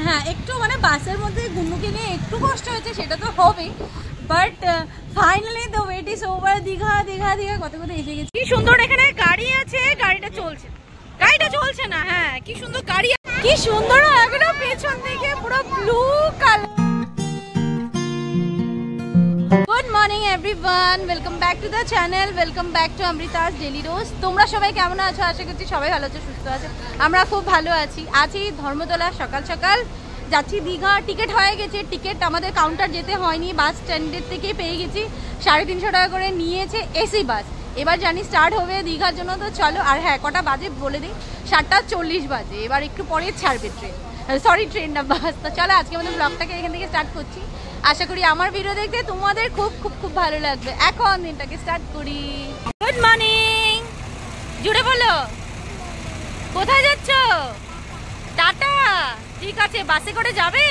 হ্যাঁ একটু মানে বাসের মধ্যে গুন্নুকে নিয়ে একটু কষ্ট হয়েছে, সেটা তো হবে, but finally the wait is over. Digha Digha Digha কত কত এসে গেছি। কি সুন্দর এখানে গাড়ি আছে, গাড়িটা চলছে না। হ্যাঁ কি সুন্দর গাড়ি, কি সুন্দর একদম পেছন দিকে পুরো blue colour. Good morning everyone, welcome back to the channel, welcome back to Amrita's daily rose. তোমরা সবাই কেমন আছো? আশা করছি সবাই ভালো আছো, সুস্থ আছো। আমরা খুব ভালো আছি। আছি ধর্মতলা, সকাল সকাল যাচ্ছি দীঘা। টিকিট হয়ে গেছে, টিকিট আমাদের কাউন্টার যেতে হয়নি, বাস স্ট্যান্ডের থেকেই পেয়ে গেছি। 350 টাকা করে নিয়েছে এসি বাস। এবার জানি স্টার্ট হবে দীঘার জন্য, তো চলো। আর হ্যাঁ কটা বাজে বলে দিই, 7:40 বাজে। এবার একটু পরে ছাড়বে ট্রেন না বাস। তো চলো আজকে আমাদের ব্লগটাকে এখান থেকে স্টার্ট করছি। আশা করি আমার ভিডিও দেখতে তোমাদের খুব খুব খুব ভালো লাগবে। এখন দিনটাকে স্টার্ট করি। গুড মর্নিং, জুড়ে বলো কোথায় যাচ্ছ? টাটা। ঠিক আছে, বাসে করে যাবে?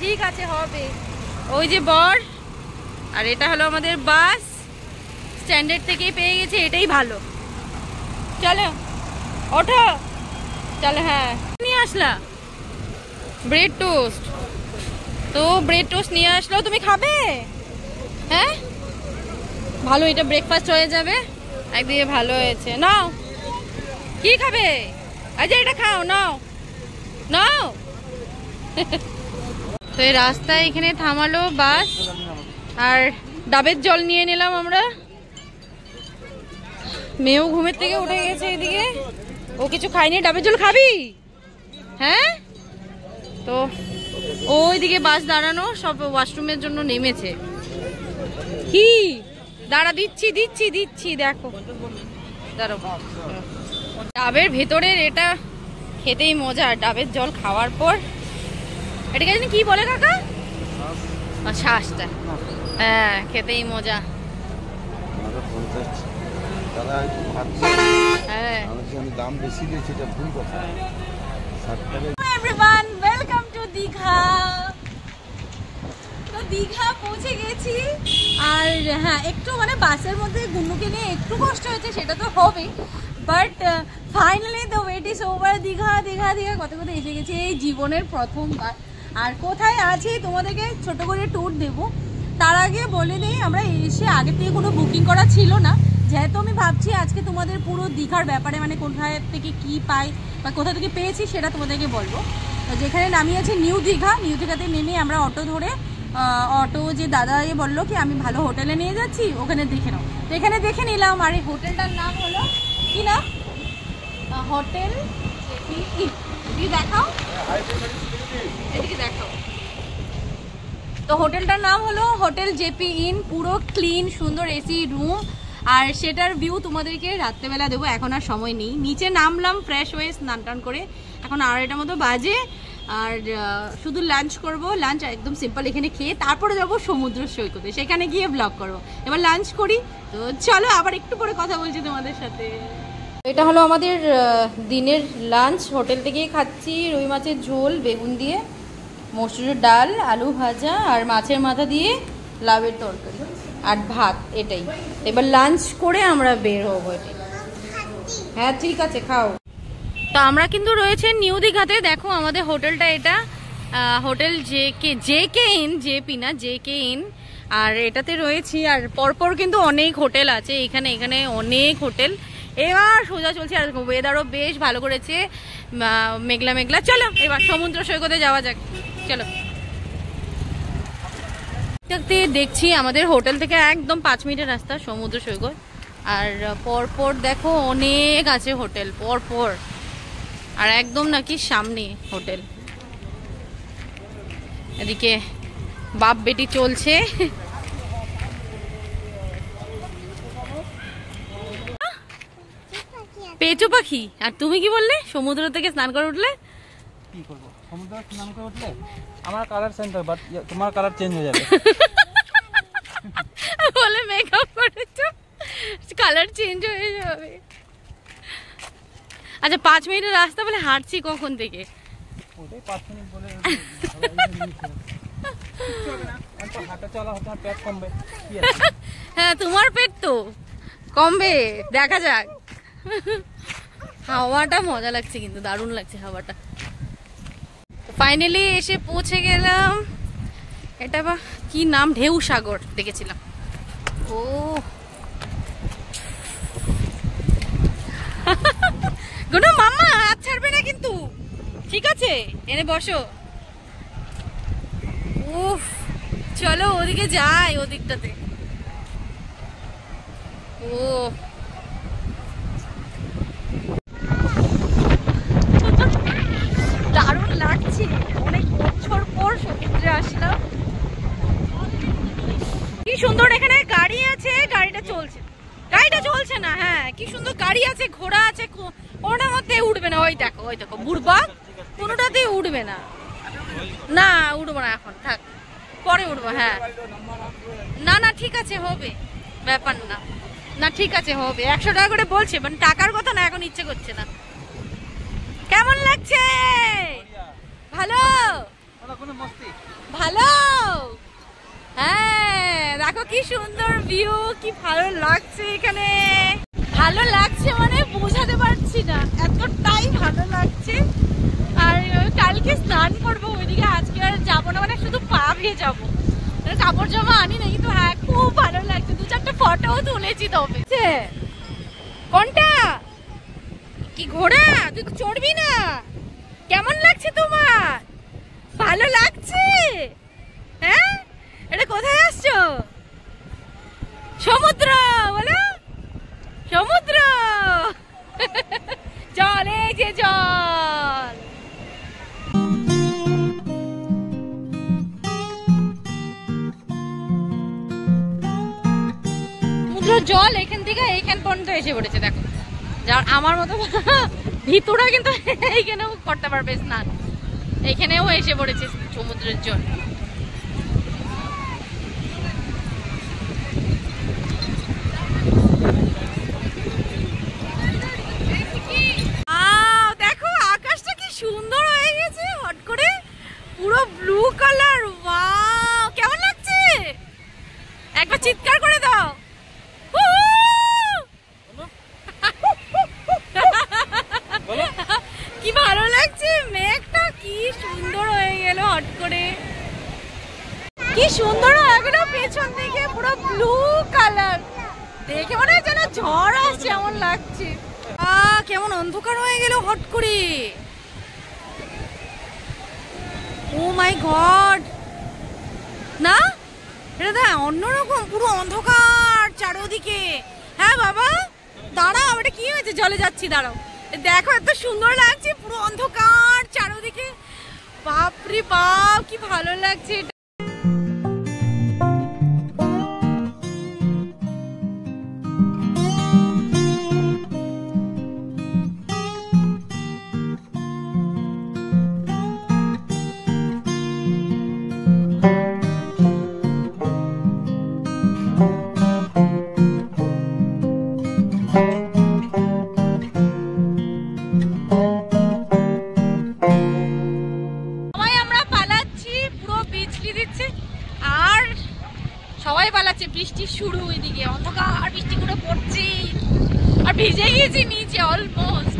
ঠিক আছে, হবে। ওই যে বর, আর এটা হলো আমাদের বাস। স্ট্যান্ডার্ড থেকেই পেয়ে গেছে, এটাই ভালো। চলো ওঠো, চলো। হ্যাঁ নিয়ে আসলা ব্রেড টোস্ট, তো ব্রেড টোস্ট নিয়ে আসলো, তুমি খাবে? হ্যাঁ ভালো, এটা ব্রেকফাস্ট হয়ে যাবে একদিকে, ভালো হয়েছে। নাও, কি খাবে? আচ্ছা এটা খাও, নাও। তো এই রাস্তায় এখানে থামালো বাস, আর ডাবের জল নিয়ে নিলাম আমরা। মেয়েও ঘুমের থেকে উঠে গেছে এদিকে, ও কিছু খায়নি। ডাবের জল খাবি? হ্যাঁ, তো ওইদিকে বাস দাঁড়ানো, সব ওয়াশরুমের জন্য নেমেছে। কি দাঁড়া, দিচ্ছি দেখো, দাঁড়াও। ডাবের ভেতরের এটা খেতেই মজা, ডাবের জল খাওয়ার পর এটাকে জানি কি বলে কাকা, শ্বাসটা। হ্যাঁ খেতেই মজা। Everyone, welcome to Digha. তো দীঘা পৌঁছে গেছি। আর হ্যাঁ একটু মানে বাসের মধ্যে গুন্নুকে নিয়ে একটু কষ্ট হয়েছে, সেটা তো হবে, but finally the wait is over. Digha Digha Digha কত কত এসে গেছি, এই জীবনের প্রথমবার। আর কোথায় আছি তোমাদেরকে ছোট করে ট্যুর দেবো। তার আগে বলে দিই, আমরা এসে আগে থেকে কোনো বুকিং করা ছিল না, যেহেতু আমি ভাবছি আজকে তোমাদের পুরো দীঘার ব্যাপারে, মানে কোথায় থেকে কি পাই বা কোথা থেকে পেয়েছি সেটা তোমাদেরকে বলবো। যেখানে নামিয়েছি নিউ দীঘা, নিউ দীঘাতে নেমে আমরা অটো ধরে, অটো যে দাদা বললো কি আমি ভালো হোটেলে নিয়ে যাচ্ছি, ওখানে দেখে নাও। তো এখানে দেখে নিলাম। আর এই হোটেলটার নাম হলো কি না, হোটেল দেখাও, এদিকে দেখাও। তো হোটেলটার নাম হলো হোটেল জেপি ইন। পুরো ক্লিন সুন্দর এসি রুম, আর সেটার ভিউ তোমাদেরকে রাত্রেবেলা দেবো। এখন আর সময় নেই, নিচে নামলাম ফ্রেশ হয়ে স্নান টান করে, এখন 2:30 মতো বাজে। আর শুধু লাঞ্চ করব, লাঞ্চ একদম সিম্পল এখানে খেয়ে তারপরে যাবো সমুদ্র সৈকতে, সেখানে গিয়ে ব্লগ করবো। এবার লাঞ্চ করি, তো চলো আবার একটু পরে কথা বলছি তোমাদের সাথে। এটা হলো আমাদের দিনের লাঞ্চ, হোটেল থেকেই খাচ্ছি। রুই মাছের ঝোল বেগুন দিয়ে, মসুরের ডাল, আলু ভাজা, আর মাছের মাথা দিয়ে লাউয়ের তরকারি আর ভাত, এটাই। এবার লাঞ্চ করে আমরা বের হবো। হ্যাঁ ঠিক আছে, খাও। তো আমরা কিন্তু রয়েছে নিউ দীঘাতে। দেখো আমাদের হোটেলটা, এটা হোটেল জেপি না, জেকে ইন। আর এটাতে রয়েছি, আর পরপর কিন্তু অনেক হোটেল আছে এখানে অনেক হোটেল। এবার সোজা চলছে, আর ওয়েদারও বেশ ভালো করেছে, মেঘলা মেঘলা। চলো এবার সমুদ্র সৈকতে যাওয়া যাক, চলো। দেখছি আমাদের হোটেল থেকে একদম 5 মিনিটের রাস্তা সমুদ্র সৈকত। আর পরপর দেখো অনেক আছে হোটেল পরপর, আর একদম নাকি সামনে হোটেল। এদিকে বাপ বেটি চলছে। পেঁচো পাখি। আর তুমি কি বললে সমুদ্র থেকে স্নান করে উঠলে? কি করব, সমুদ্র স্নান করে উঠলে আমার কালার চেঞ্জ হবে, বাট তোমার কালার চেঞ্জ হয়ে যাবে। বলে মেকআপ করেছো, কালার চেঞ্জ হয়ে যাবে। আচ্ছা 5 মিনিটের রাস্তা বলে হাঁটছি কখন থেকে? ওটাই 5 মিনিট বলে হাঁটা চলা হতে পেট কমবে। হ্যাঁ তোমার পেট তো কমবে, দেখা যাক। হাওয়াটা মজা লাগছে, কিন্তু দারুণ লাগছে হাওয়াটা। ফাইনালি এসে পৌঁছে গেলাম। এটা বা কি নাম, ঢেউ সাগর দেখেছিলাম। ও গুনো মামা হাত ছাড়বে না কিন্তু, ঠিক আছে? এনে বসো। উফ, চলো ওদিকে যাই, ওদিকটাতে। ও দারুণ লাগছে, অনেক বছর পর সমুদ্রে আসলাম। কি সুন্দর এখানে গাড়ি আছে, গাড়িটা চলছে না। হ্যাঁ, কি সুন্দর গাড়ি আছে, ঘোড়া আছে, কোনোটার মধ্যে উঠবে না। ওই দেখো বুড়বা, কোনোটাতেই উঠবে না। না উঠবো না এখন, থাক, পরে উঠবো। হ্যাঁ না ঠিক আছে, হবে, ব্যাপার না। না ঠিক আছে, হবে। 100 টাকা করে বলছে, মানে টাকার কথা না, এখন ইচ্ছে করছে না। কেমন লাগছে? ভালো ভালো। হ্যাঁ দেখো কি সুন্দর ভিউ, কি ভালো লাগছে এখানে। ভালো লাগছে মানে বোঝাতে পারছি না, এতটাই ভালো লাগছে। আর কালকে স্নান করবো ওইদিকে, আজকে আর যাবো না, মানে শুধু পা ভিজে যাবো, কাপড় জামা আনি না। কিন্তু হ্যাঁ খুব ভালো লাগছে, 2-4টা ফটোও তুলেছি। তবে কোনটা কি ঘোড়া, তুই চড়বি না? কেমন লাগছে তোমার? ভালো লাগছে? হ্যাঁ, এটা কোথায় আসছো? সমুদ্র বলো, সমুদ্র। জল, এই যে জল। সমুদ্র জল এখান থেকে এইখান পর্যন্ত এসে পড়েছে। দেখো, যার আমার মতো ভিতরা কিন্তু এইখানেও করতে পারবে স্নান, এইখানেও এসে পড়েছে সমুদ্রের জল। দেখো আকাশটা কি সুন্দর হয়ে গেছে হট করে, পুরো ব্লু কালার। ওয়াও, কেমন লাগছে? একবার চিৎকার করে দাও। কি ভালো লাগছে, মেঘটা কি সুন্দর হয়ে গেল হট করে, কি সুন্দর হয়ে গেল পেছন দিকে, পুরো ব্লু কালার। দেখে মনে হয় যেন ঝড় আসছে এমন লাগছে। কেমন অন্ধকার হয়ে গেল হট করে। ও মাই গড, না এটা অন্যরকম, পুরো অন্ধকার চারোদিকে। হ্যাঁ বাবা দাঁড়াও, এটা কি হয়েছে? জলে যাচ্ছি, দাঁড়াও। দেখো এত সুন্দর লাগছে, পুরো অন্ধকার চারোদিকে। বাপরে বাপ, কি ভালো লাগছে। সবাই পালাচ্ছে, বৃষ্টি শুরু, ওইদিকে অন্ধকার, বৃষ্টি করে পড়ছে, আর ভিজে গিয়েছি নিচে অলমোস্ট।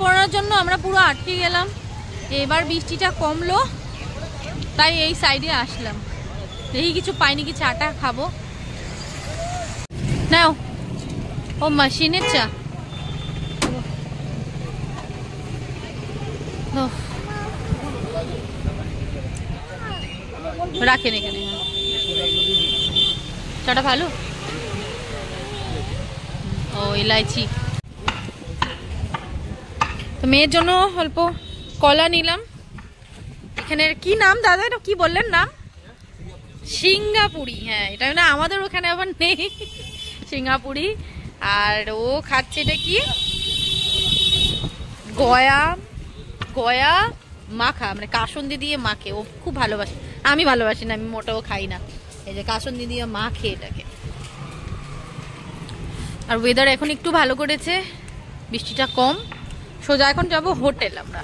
পড়ার জন্য আমরা পুরো আটকে গেলাম। এবার বৃষ্টিটা কমলো, তাই এই সাইডে আসলাম। দেখি কিছু পাইনি, কি চাটা খাবো। নাও, ও মেশিনের চা। রাখেন এখানে, চাটা ভালো। ও ইলাইচি। তো মেয়ের জন্য অল্প কলা নিলাম। এখানের কি নাম দাদা, এটা কি বললেন নাম? সিঙ্গাপুরি। হ্যাঁ, এটা না আমাদের ওখানে আবার নেই সিঙ্গাপুরি। আর ও খাচ্ছে এটা কি, গয়া গয়া মাখা, মানে কাসুন্দি দিয়ে মাখে। ও খুব ভালোবাসে, আমি ভালোবাসি না, আমি মোটেও খাই না। এই যে কাসুন্দি দিয়ে মাখে এটাকে। আর ওয়েদার এখন একটু ভালো করেছে, বৃষ্টিটা কম। সোজা এখন যাব হোটেল আমরা।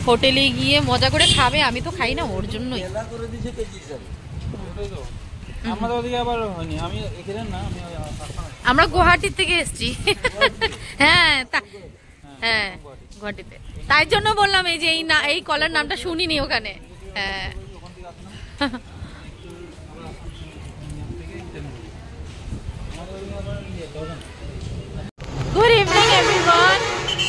হোটেলে গিয়ে মজা করে খাবে, আমি তো খাই না ওর জন্যই। আমরা গুয়াহাটির থেকে এসেছি। হ্যাঁ হ্যাঁ গুয়াহাটিতে, তাই জন্য বললাম এই যে এই কলার নামটা শুনিনি ওখানে। হ্যাঁ গুড ইভিনিং এভরিওয়ান।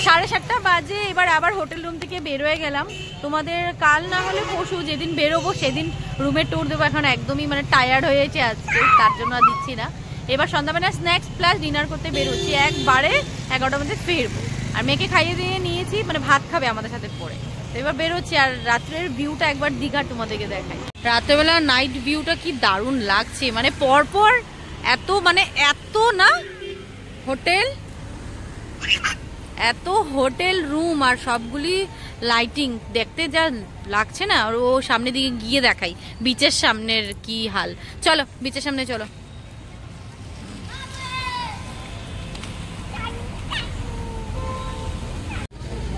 7:30 বাজে, এবার আবার হোটেল রুম থেকে বের হয়ে গেলাম। তোমাদের কাল না হলে পরশু যেদিন বেরোবো সেদিন রুমের ট্যুর দেবো। এখন একদমই মানে টায়ার্ড হয়ে গেছে আজকে, তার জন্য আর দিচ্ছি না। এবার সন্ধ্যাবেলা স্ন্যাক্স প্লাস ডিনার করতে বেরোচ্ছি, একবারে 11টার মধ্যে ফিরবো। আর মেয়েকে খাইয়ে দিয়ে নিয়েছি, মানে ভাত খাবে আমাদের সাথে পরে। তো এবার বেরোচ্ছি, আর রাত্রের ভিউটা একবার দীঘা তোমাদেরকে দেখাই। রাত্রেবেলা নাইট ভিউটা কি দারুণ লাগছে, মানে পরপর এত না হোটেল, এত হোটেল রুম আর সবগুলি লাইটিং দেখতে যা লাগছে না। আর ও সামনের দিকে গিয়ে দেখাই বিচের সামনের কি হাল। চলো বিচের সামনে চলো।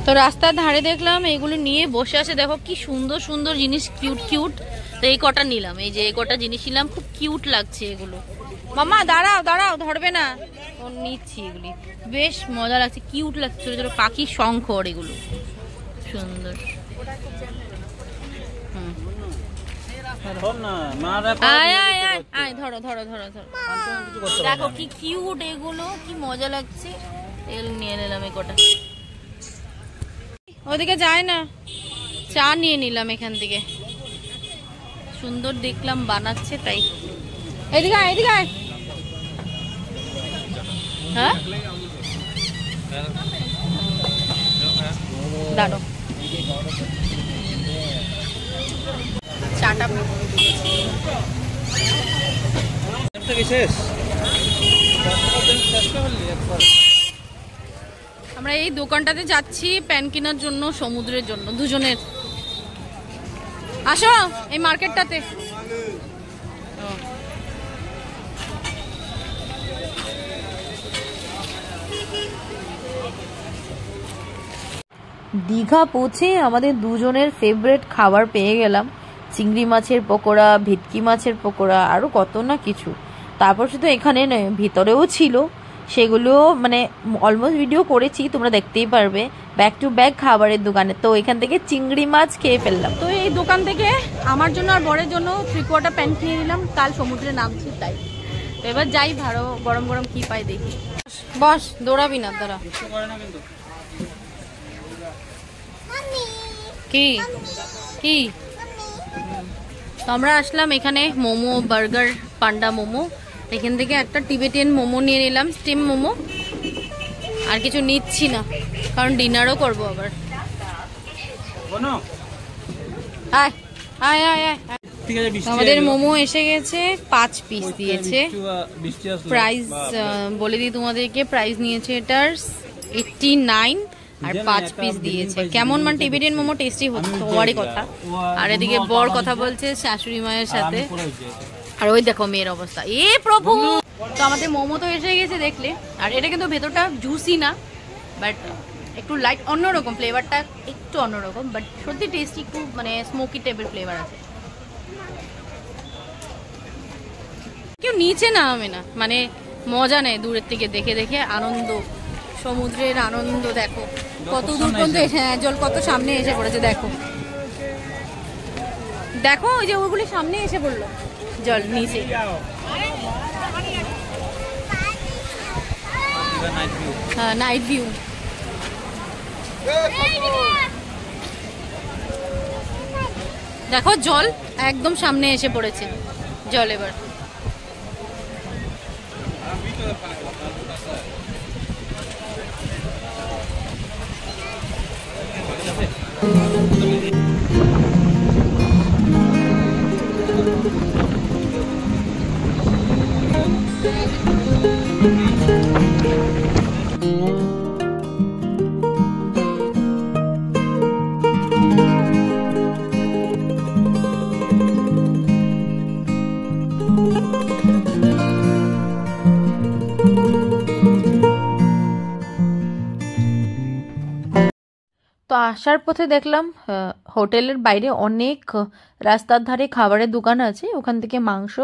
তো রাস্তার ধারে দেখলাম এগুলো নিয়ে বসে আছে, দেখো কি সুন্দর সুন্দর জিনিস, কিউট কিউট। তো এই কটা নিলাম, এই যে এই কটা জিনিস নিলাম, খুব কিউট লাগছে এগুলো। মামা দাঁড়াও দাঁড়াও, ধরবে না। ও নিচ্ছি, এগুলি বেশ মজা লাগছে, কিউট লাগছে, ছোট ছোট পাখি, শঙ্খর, এগুলো সুন্দর। ধরো ধরো ধরো ধরো, দেখো কি কিউট এগুলো, কি মজা লাগছে। এগুলো নিয়ে নিলাম এই কটা। ওদিকে যায় না, চা নিয়ে নিলাম এখান থেকে, সুন্দর দেখলাম বানাচ্ছে তাই। এদিকে আয়, এদিকে আয়। হ্যাঁ দাঁড়ো, চাটা আমরা এই দোকানটাতে যাচ্ছি প্যান কেনার জন্য, সমুদ্রের জন্য দুজনের। আসো এই মার্কেটটাতে। দীঘা পৌঁছে আমাদের দুজনের ফেভারিট খাবার পেয়ে গেলাম, চিংড়ি মাছের পকোড়া, ভেটকি মাছের পকোড়া, আরও কত না কিছু। তারপর শুধু এখানে নয়, ভিতরেও ছিল, সেগুলো মানে অলমোস্ট ভিডিও করেছি, তোমরা দেখতেই পারবে। ব্যাক টু ব্যাক খাবারের দোকানে, তো এখান থেকে চিংড়ি মাছ খেয়ে ফেললাম। তো এই দোকান থেকে আমার জন্য আর বরের জন্য 3/4 প্যান্ট কিনে নিলাম, কাল সমুদ্রে নামছি তাই। তো এবার যাই, ভালো গরম গরম কি পাই দেখি। বস, দৌড়াবি না, দাঁড়া। কি কি তো আমরা আসলাম এখানে মোমো, বার্গার, পান্ডা মোমো। এখান থেকে একটা টিবেটিয়ান মোমো নিয়ে নিলাম, স্টিম মোমো। আর কিছু নিচ্ছি না, কারণ ডিনারও করবো আবার। আয় আয় আয় আয়। আমাদের মোমো এসে গেছে, 5 পিস দিয়েছে। প্রাইস বলে দিই তোমাদেরকে, প্রাইস নিয়েছে এটার 89 আর 5 পিস দিয়েছে। কেমন মানে টিবেটিয়ান মোমো টেস্টি হওয়ারই কথা। আর এদিকে বর কথা বলছে শাশুড়ি মায়ের সাথে, আর ওই দেখো মেয়ের অবস্থা, এ প্রভু। তো আমাদের মোমো তো এসে গেছে দেখলে, আর এটা কিন্তু ভেতরটা জুসি না, বাট একটু লাইট, অন্যরকম ফ্লেভারটা, একটু অন্যরকম, বাট সত্যি টেস্টি, একটু মানে স্মোকি টাইপের ফ্লেভার আছে। কেউ নিচে নামে না, মানে মজা নেয় দূরের থেকে দেখে দেখে, আনন্দ, সমুদ্রের আনন্দ। দেখো কত দূর পর্যন্ত, হ্যাঁ জল কত সামনে এসে পড়েছে, দেখো দেখো, ওই যে ওগুলি সামনে এসে পড়লো, জল নিচে। হ্যাঁ নাইট ভিউ। দেখো জল একদম সামনে এসে পড়েছে, জল এবার। তো আসার পথে দেখলাম হোটেলের বাইরে অনেক রাস্তার ধারে খাবারের দোকান আছে, ওখান থেকে মাংস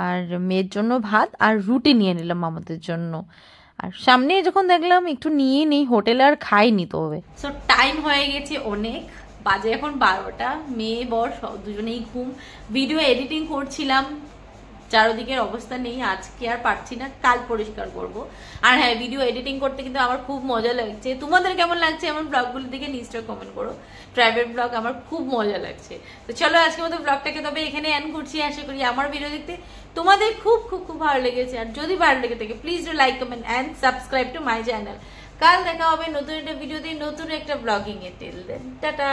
আর মেয়ের জন্য ভাত আর রুটি নিয়ে নিলাম আমাদের জন্য। আর সামনে যখন দেখলাম একটু নিয়ে নেই, হোটেলে আর খাইনি তো হবে। সো টাইম হয়ে গেছে অনেক, বাজে এখন 12টা, মেয়ে বর দুজনেই ঘুম। ভিডিও এডিটিং করছিলাম, চারদিকের অবস্থা নেই, আজকে আর পারছি না, কাল পরিষ্কার করব। আর হ্যাঁ, ভিডিও এডিটিং করতে কিন্তু আমার খুব মজা লাগছে। তোমাদের কেমন লাগছে আমার ব্লগগুলো দেখে নিশ্চয়ই কমেন্ট করো। ট্রাভেল ব্লগ আমার খুব মজা লাগছে। তো চলো আজকের মতো ব্লগটাকে তবে এখানে এন্ড করছি। আশা করি আমার ভিডিও দেখতে তোমাদের খুব খুব খুব ভালো লেগেছে। আর যদি ভালো লেগে থাকে please do like, comment and subscribe to my channel. কাল দেখা হবে নতুন একটা ভিডিওতে, নতুন একটা ব্লগিং এ। Till then tata.